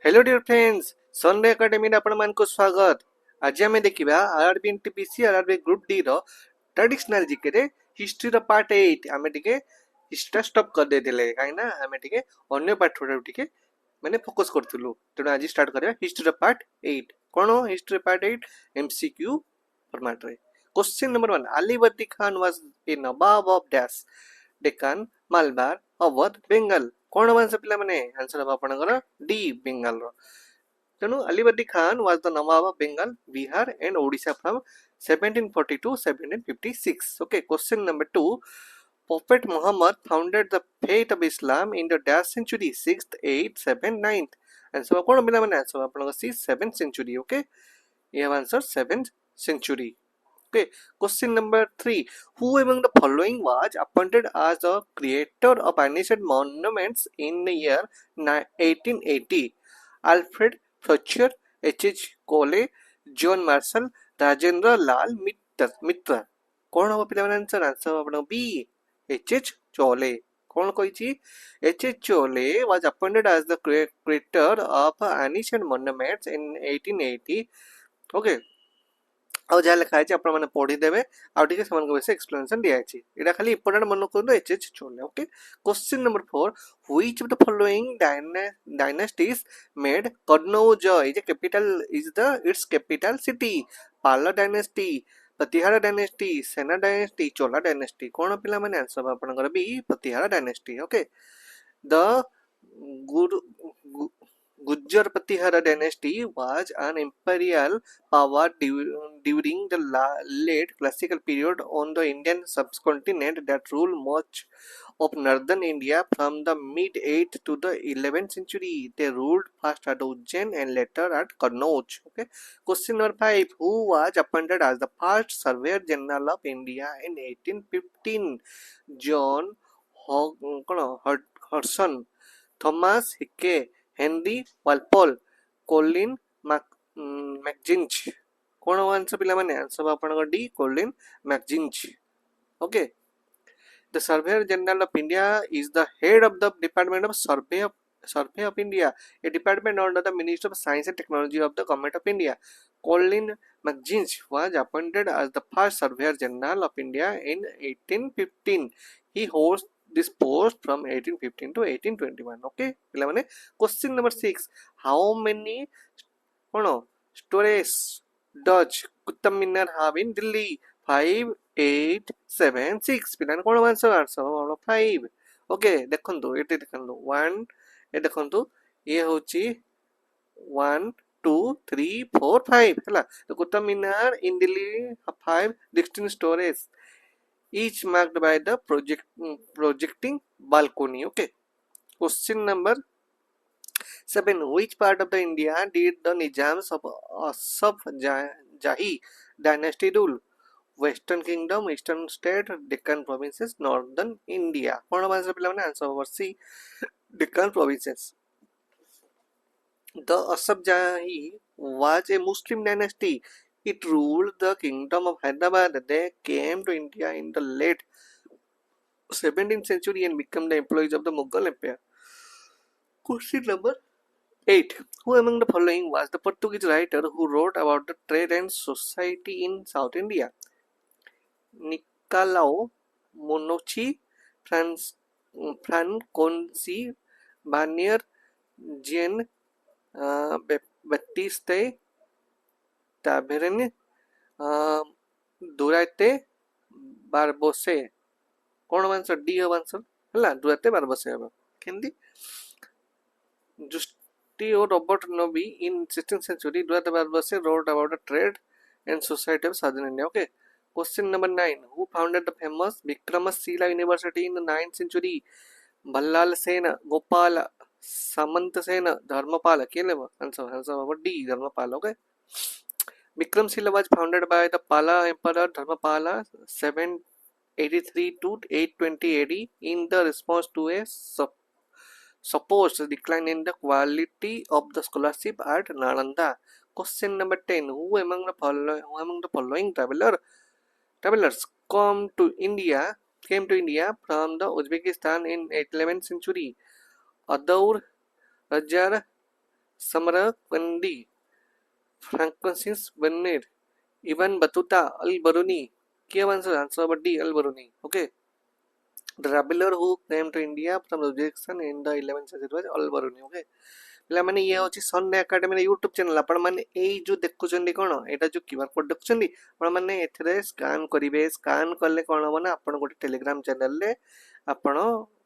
Hello dear friends Sunday academy आपण मानक स्वागत। आज आम देखा RRB NTPC RRB group D रो ट्रेडिशनल जीके रे हिस्ट्री रो पार्ट 8 आम टिके हिस्ट्री स्टॉप कर देथिले काई ना आम टिके अन्य पार्ट रो टिके माने फोकस करथुलु। तेणु आज स्टार्ट करबा हिस्ट्री रो पार्ट 8 कोन हिस्ट्री पार्ट 8 एमसीक्यू फॉर्मेट रे। क्वेश्चन नंबर 1 अली वर्दी Khan was a Nawab of dash Deccan Malabar Awadh Bengal कौन मान पिला माने आंसर हम आपनकर डी बेंगल रो। तेणु Alivardi Khan was the Nawab of Bengal Bihar and Odisha from 1740 to 1756। Okay question number 2 Prophet Muhammad founded the faith of Islam in the dash century 6th 8th 7th 9th answer कौन पिला माने आंसर आपनकर सी 7th century। ओके ये answer 7th century। Okay, question number 3. Who among the following was appointed as the creator of ancient monuments in the year 1880? Alfred Fletcher, H.H. Cole, John Marshall, Rajendra Lal Mitra। कौन हम पिला answer answer अपन B H.H. Cole। कौन कही H.H. Cole was appointed as the creator of ancient monuments in 1880। Okay, ଆଉ ଯାହା ଲେଖା ହେଇଛି ଆପଣ ମାନେ ପଢି ଦେବେ ଆଉ ଟିକେ ସେମାନଙ୍କ ବିଷୟ ଏକ୍ସପ୍ଲେନେସନ ଦିଆ ହେଇଛି ଏଟା ଖାଲି ଇମ୍पोର୍ଟାଣ୍ଟ ମନେ ରଖନ୍ତୁ H.H. Cole। Okay question number 4 which of the following dynasties made Kannauj is capital is the its capital city? Pala dynasty, Pratihara dynasty, Sena dynasty, Chola dynasty. कौन पिला माने आंसर आपनकर B Pratihara dynasty. Okay the गुरु Gujar Pratihara dynasty was an imperial power during the late classical period on the Indian subcontinent that ruled much of northern India from the mid-8th to the 11th century. They ruled first at Ujjain and later at Kannauj. Okay. Question number 5. Who was appointed as the first Surveyor General of India in 1815? John Hudson, Thomas Hickey, Henry Walpole, Colin Mackenzie. कौन answer पिला माने answer आपनकर D Colin Mackenzie. Okay the surveyor general of India is the head of the department of survey of India a department under the ministry of science and technology of the government of India. Colin Mackenzie was appointed as the first surveyor general of India in 1815। He holds this post from 1815 to 1821। okay पिला माने question number 6 how many stories does Qutub Minar have in Delhi? 5 8 7 6 पिला ने कोन answer answer 5। Okay देखंतु एटे देखंतु 1 ए देखंतु ये होची 1 2 3 4 5 हला तो Qutub Minar in Delhi have 5 distinct stories each marked by the projecting balcony। okay question number 7 which part of the India did the Nizams of Asaf Jahi dynasty rule? Western Kingdom, Eastern State, Deccan provinces, Northern India। कौन answer पिला माने answer over C Deccan provinces। the Asaf Jahi was a Muslim dynasty। It ruled the kingdom of Hyderabad। They came to India in the late 17th century and became the employees of the Mughal Empire। Question number 8. Who among the following was the Portuguese writer who wrote about the trade and society in South India? Nicolau Monochi, Franconci, Barnier, Jean Baptiste, Taberni, Duarte Barbosa. कौन answer D हो answer हला दुराते बारबोसे हो केंदी जुस्टी और Robert Nobili in 16th century Duarte Barbosa wrote about the trade and society of southern India। okay question number 9 who founded the famous Vikramasila University in the 9th century? Ballal Sen, Gopal Samantasen, Dharmapal. केले answer answer D Dharmapal. okay Vikramshila was founded by the Pala Emperor Dharmapala 783 to 820 AD in the response to a supposed decline in the quality of the scholarship at Nalanda। Question number 10 who among the following travelers came to India from the Uzbekistan in 11th century? Adaur, Rajar, Samarkandi, Francois Bernier, Ibn Battuta, Al Biruni. क्या answer? Answer number D, Al Biruni. Okay. The traveler who came to India from Uzbekistan in the 11th century was Al Baruni. Okay. ପିଲାମାନେ ଇଏ ହେଉଛି Sunday ଏକାଡେମୀର YouTube channel. ଆପଣମାନେ ଏଇ ଯେଉଁ ଦେଖୁଛନ୍ତି କ'ଣ, ଏଇଟା ଯେଉଁ କ୍ୟୁଆର୍ କୋଡ଼୍ ଦେଖୁଛନ୍ତି, ଆପଣମାନେ ଏଥିରେ ସ୍କାନ୍ କରିବେ. ସ୍କାନ୍ କଲେ କ'ଣ ହେବ ନା, ଆପଣ ଗୋଟେ ଟେଲିଗ୍ରାମ୍ ଚ୍ୟାନେଲ୍ରେ ଆପଣ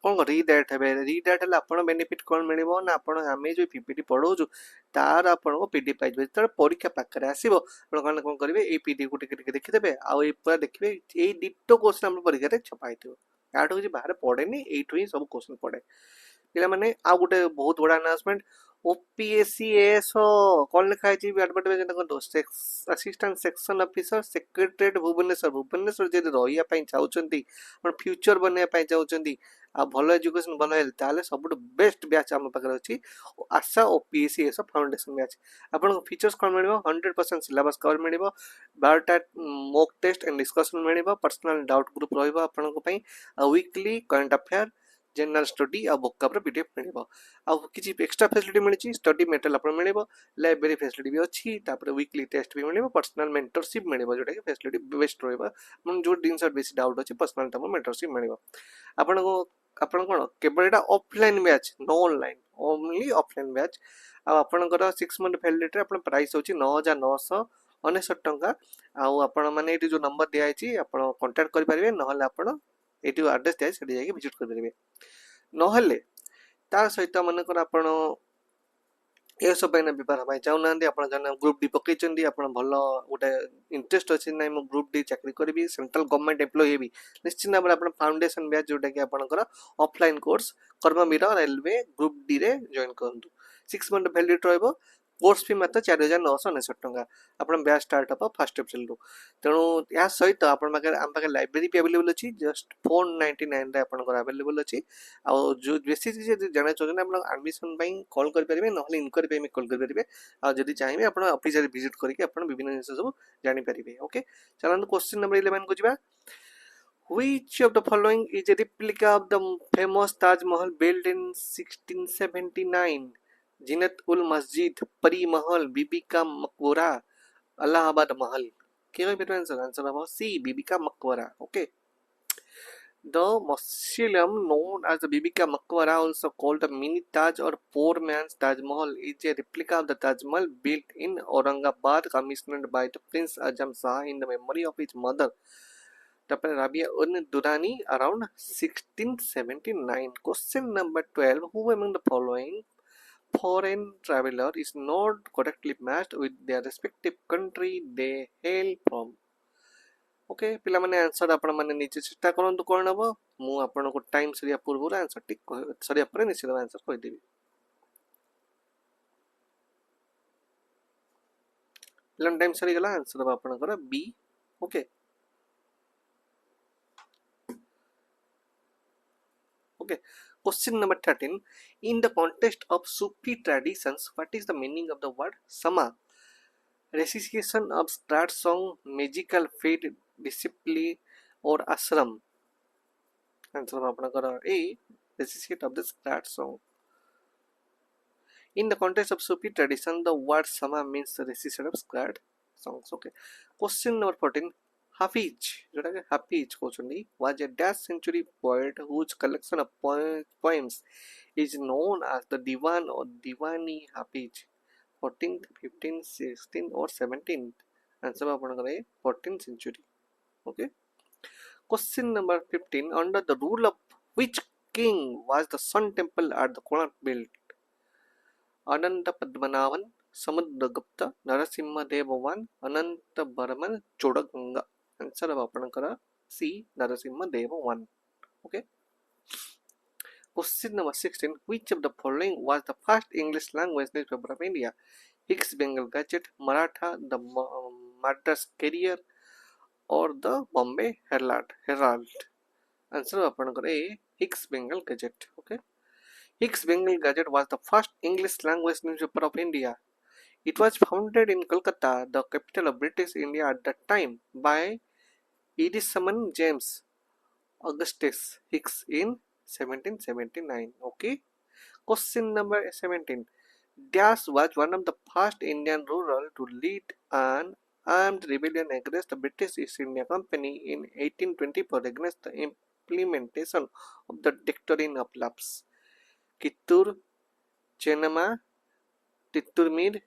କ'ଣ ରିଡାଇରେକ୍ଟ ହେବେ. ରିଡାଇରେକ୍ଟ ହେଲେ ଆପଣ ବେନିଫିଟ୍ କ'ଣ ମିଳିବ ନା, ଆପଣ ଆମେ ଯେଉଁ ପିପିଟି ପଢ଼ାଉଛୁ ତାର ଆପଣଙ୍କୁ ପିଡି ପାଇଯିବେ. ଯେତେବେଳେ ପରୀକ୍ଷା ପାଖରେ ଆସିବ ଆପଣ କ'ଣ କରିବେ, ଏଇ ପିଡିକୁ ଟିକେ ଟିକେ ଦେଖିଦେବେ, ଆଉ ଏଇ ପୁରା ଦେଖିବେ ଏଇ ଡିଟୋ କୋଶ୍ଚିନ୍ ଆମ ପରୀକ୍ଷାରେ ଛପା ହେଇଥିବ. याठू किसी बाहर पड़ेनी, एठू ही सब क्वेश्चन पड़े. पिलामाने आ गोटे बहुत बड़ा अनाउंसमेंट. ओपीएससी एएसओ कौन लिखा है एडवर्टाइजमेंट देखो, assistant section officer secretariat Bhubaneswar. Bhubaneswar जदि रहिया पई चाहउचंती, अपन फ्यूचर बनेया पई चाहउचंती, आ भलो एजुकेशन भलो हेल्थ, ताले सबुठ बेस्ट बैच आम पाखरे अछि आशा ओपीएससी एएसओ फाउंडेशन बैच. अपन फीचर्स कोन मिलिबो? 100% सिलेबस कवर मिलिबो, 12टा मॉक टेस्ट एंड डिस्कशन मिलिबो, पर्सनल डाउट ग्रुप रहिबो अपन को पई, आ weekly current affair, general study आ वोकाबुलरी पीडीएफ मिलिबो. आ किछि एक्स्ट्रा फैसिलिटी मिलिछि, स्टडी मटेरियल अपन मिलिबो, लाइब्रेरी फैसिलिटी भी अछि, तापर वीकली टेस्ट भी मिलिबो, पर्सनल मेंटरशिप मिलिबो, जोटा कि फैसिलिटी बेस्ट रहइबो. मन जो दिन सर बेसी डाउट अछि पर्सनल तम मेंटरशिप मिलिबो. अपन को अपन कोन केवल एटा offline batch, no online, only offline batch. आ अपन 6 मंथ वैलिडिटी अपन प्राइस होछि 9999 टंका. आ अपन माने एटी जो नंबर दिया आइछि अपन कांटेक्ट करि परिबे, नहले अपन एटी एड्रेस दिया सेठी जाके विजिट करि परिबे. नहले ता सहित मनकर आपण ए सब पे व्यवहार भाई चाहूना आपण जन ग्रुप डी पकईचंदी, आपण भल गोटे इंटरेस्ट अछि नै मो ग्रुप डी चाकरी करबी, सेंट्रल गवर्नमेंट एम्प्लॉय हेबी, निश्चित भाव आपण फाउंडेशन बैच जोटा कि आपनकर ऑफलाइन कोर्स कर्मवीर रेलवे ग्रुप डी रे जॉइन करंतु. 6 मंथ वैलिडिटी रहइबो. कोर्स फी मात्र 4999 टंका. आपण batch start up first April रु. तेणु या सहित आपण पाखे आम पाखे लाइब्रेरी भी अवेलेबल अछि, जस्ट 499 रे आपनकर अवेलेबल अछि. आ जो बेसी जे जाना चाहते आप एडमिशन कॉल करेंगे, ना इनक्वारी पे कॉल करेंगे. आ जदि चाहिए आप ऑफिस विजिट करके विभिन्न जिन सब जानीपारे. ओके, चलते क्वेश्चन नंबर 11 को जावा. Which of the following is a replica of the famous Taj Mahal built in 1679? Zinat ul Masjid, Pari Mahal, Bibi का मकबरा, Allahabad Mahal. क्या है आंसर? आंसर है सी, बीबी का मकबरा. Okay. The mausoleum known as the Bibi Ka Maqbara, also called the mini Taj or poor man's Taj Mahal, is a replica of the Taj Mahal built in Aurangabad, commissioned by the Prince Azam Shah in the memory of his mother, Dr. Rabia Durrani, around 1679. Question number 12. Who among the following foreign traveler is not correctly matched with their respective country they hail from? Okay पिला माने answer आपण माने नीचे चेष्टा करंतु कोन हबो. मु आपण को टाइम सरिया पूर्व आंसर टिक सरिया पर निश्चित आंसर कहि देबी. पिला टाइम सरी गला, आंसर हबो आपण कर B. Okay okay. Question number 13. In the context of Sufi traditions, what is the meaning of the word sama? Recitation of strat song, magical fate, discipline or ashram? Answer आपनकर A, recitation of the strat song. In the context of Sufi tradition, the word sama means the recitation of strat songs. Okay. Question number 14. Hafiz, जोटा के Hafiz कहउछनी, was a dash century poet whose collection of poems is known as the Diwan or Diwani Hafiz. 14th, 15th, 16th or 17th? Answer आपनकर A, 14th century. Okay. Question number 15. Under the rule of which king was the Sun Temple at the Konark built? Ananta Padmanavan, Samudragupta, Narasimha Deva I, Ananta Barman, Chodaganga. Answer of Apanakara C, Narasimha Deva I. Okay. Question number 16. Which of the following was the first English language newspaper of India? Hicks Bengal Gazette, Maratha, the Madras Carrier, or the Bombay Herald? Answer apanakar A, Hicks Bengal Gazette. Okay. Hicks Bengal Gazette was the first English language newspaper of India. It was founded in Kolkata, the capital of British India at that time, by Edison James Augustus Hicks in 1779. Okay. Question number 17. Dash was one of the first Indian ruler to lead an armed rebellion against the British East India Company in 1824 against the implementation of the Doctrine of Lapse. Kittur, Chenama, Titturmir,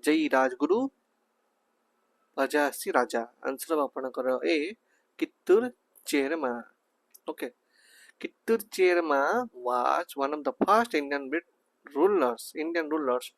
Jai Rajguru, Vajasi Raja. Answer of apanakara A. Kittur Cherma. Okay. Kittur Cherma was one of the first Indian rulers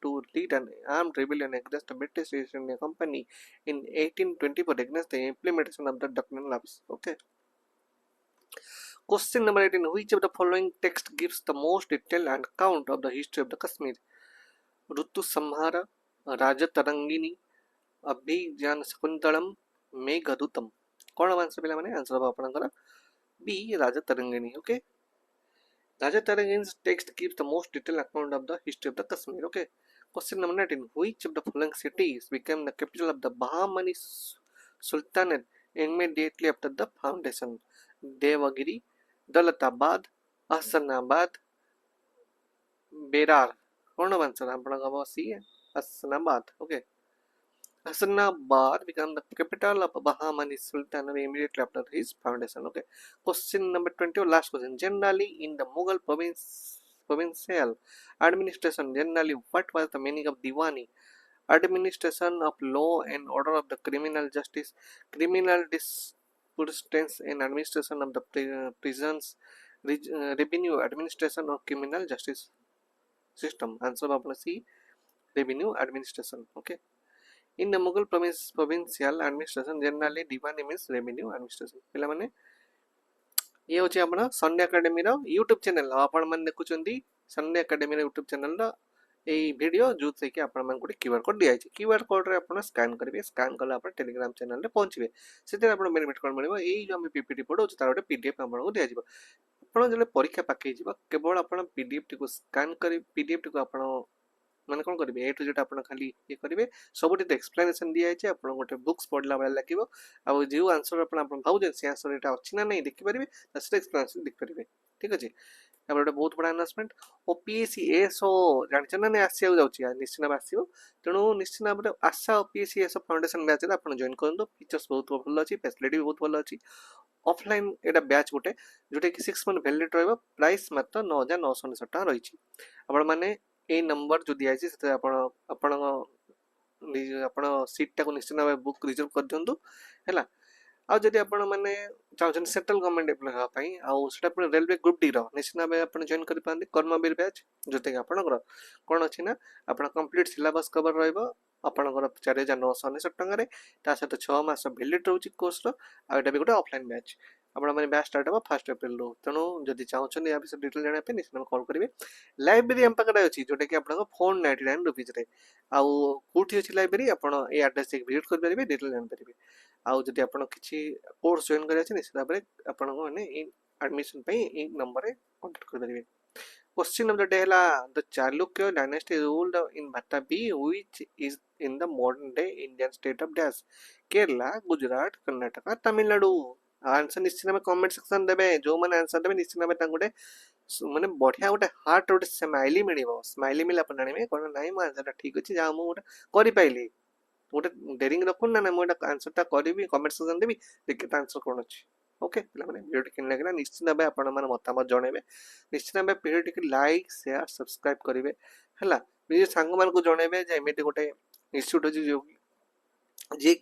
to lead an armed rebellion against the British East India Company in 1824 against the implementation of the Doctrine of Lapse. Okay. Question number 18. Which of the following text gives the most detailed account of the history of the Kashmir? Rutu Samhara, Raja Tarangini, Abhijan Sakuntalam, Meghadutam. कौन answer पे मैंने answer आपनकर B Raja Tarangini. Okay. Raja Tarangini's text gives the most detailed account of the history of the Kashmir. Okay. Question number 19. Which of the following cities became the capital of the Bahmani Sultanate immediately after the foundation? Devagiri, Dalatabad, Ahsanabad, Berar. कौन answer आपनकर सी है Ahsanabad. Okay. Ahsanabad became the capital of Bahmani Sultanate immediately after his foundation. Okay. Question number 20, last question. Generally, in the Mughal provincial administration, generally, what was the meaning of Diwani? Administration of law and order of the criminal justice, criminal jurisprudence, and administration of the prisons, revenue administration, or criminal justice system. Answer of C. Revenue administration. Okay. In the Mughal provincial administration, generally Diwani means revenue administration. पिला माने ये होची आपण Sunday academy रो YouTube channel आपण मन देखुचंदी Sunday academy रो YouTube channel रो एई video जो से कि आपण मन कोटे क्यूआर कोड दिया छै क्यूआर कोड रे आपण स्कैन करबे स्कैन करला आपण टेलीग्राम चैनल रे पहुंचबे सेते आपण बेनिफिट कोन मिलबो एई जो हम पीपीटी पढो तार गोटे पीडीएफ आपण को दिया जिवो आपण जले परीक्षा पाके जिवो केवल आपण पीडीएफ टी को स्कैन करी पीडीएफ टी को आपण माने कोन करबे ए टू जेड आपण खाली ये करबे सबोटी तो एक्सप्लेनेशन दिया छै आपण गोटे बुक्स पढला बेला लागिवो आ जो आंसर आपण भाउ से आंसर एटा अछि ना नहीं देखि परिबे तसे एक्सप्लेनेशन देख परिबे ठीक अछि अब गोटे बहुत बड़ा अनाउंसमेंट ओपीएससी एसओ जानि ना आसी जाउछि निश्चित भाव आसीबो तेणु निश्चित भाव आशा ओपीएससी एसओ फाउंडेशन बैच रे आपण जॉइन करंदो फीचर्स बहुत भलो अछि फैसिलिटी भी बहुत भलो अछि ऑफलाइन एटा बैच गोटे जोटे कि 6 मंथ वैलिड रहबो प्राइस मात्र 9999 टका रहिछि आपण माने ए नंबर जो दिया छै से आपण आपण आपण सीट टा को निश्चित भाव बुक रिजर्व कर दियंतु हैला आ जदि आपण माने चाहछन सेंट्रल गवर्नमेंट एप्लाई हवा पई आ सेटा पुरा रेलवे ग्रुप डी रो निश्चित भाव आपण जॉइन करि पांदे कर्मवीर बैच जोते आपण कोन अछि ना आपण कंप्लीट सिलेबस कवर रहइबो आपणकर 4999 टका रे ता सहित 6 मास वैलिड रहउछि कोर्स रो आ एटा भी गोटे ऑफलाइन बैच आपण माने बैच स्टार्ट हबा 1 अप्रैल रो तनो जदि चाहछन या विषय डिटेल जाने पे निश्चित कॉल करिवे लाइब्रेरी हम पाखरे अछि जोटे कि आपण 499 रुपीस रे आ कोठी अछि लाइब्रेरी आपण ए एड्रेस एक विजिट कर परिबे डिटेल जान परिबे आ जदि आपण किछि कोर्स जॉइन करे अछि निश्चित भाबरे आपण को माने एडमिशन पे ए नंबर रे कांटेक्ट कर परिबे Question of the day la the Chalukya dynasty ruled in Bhattabi, which is in the modern day Indian state of Dash, Kerala, Gujarat, Karnataka, Tamil Nadu. Answer निश्चित में कमेंट सेक्शन देबे जो माने answer देबे निश्चित में तांगुटे माने बढ़िया गोटे हार्ट गोटे स्माइली मिलिबो स्माइली मिला अपन में कोन नाही म आंसर ठीक अछि जा हम गोटे करि पाइली गोटे डेरिंग रखुन ना म आंसर ता करबी कमेंट सेक्शन देबी देखि आंसर कोन अछि ओके पिला माने वीडियो टिक लागला निश्चित भाबे आपण माने मतामत जणेबे निश्चित भाबे वीडियो टिक लाइक शेयर सब्सक्राइब करिवे हला निज संग मान को जणेबे जे एमिति गोटे इंस्टीट्यूट अछि जो जे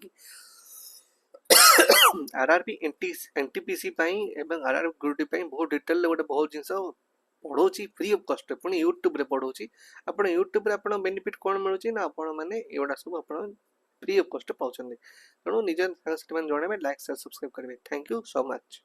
आरआरबी एनटीपीसी पई एवं आरआरबी ग्रुप पई बहुत डिटेल गोटे बहुत जिंस पढौची फ्री ऑफ कॉस्ट पुनी YouTube रे पढौची आपण YouTube रे आपण बेनिफिट कोन मिलुची ना आपण माने एवडा सब आपण फ्री ऑफ कॉस्ट पाउछन तणु निज संग मान जणेबे लाइक शेयर सब्सक्राइब करिवे थैंक यू सो मच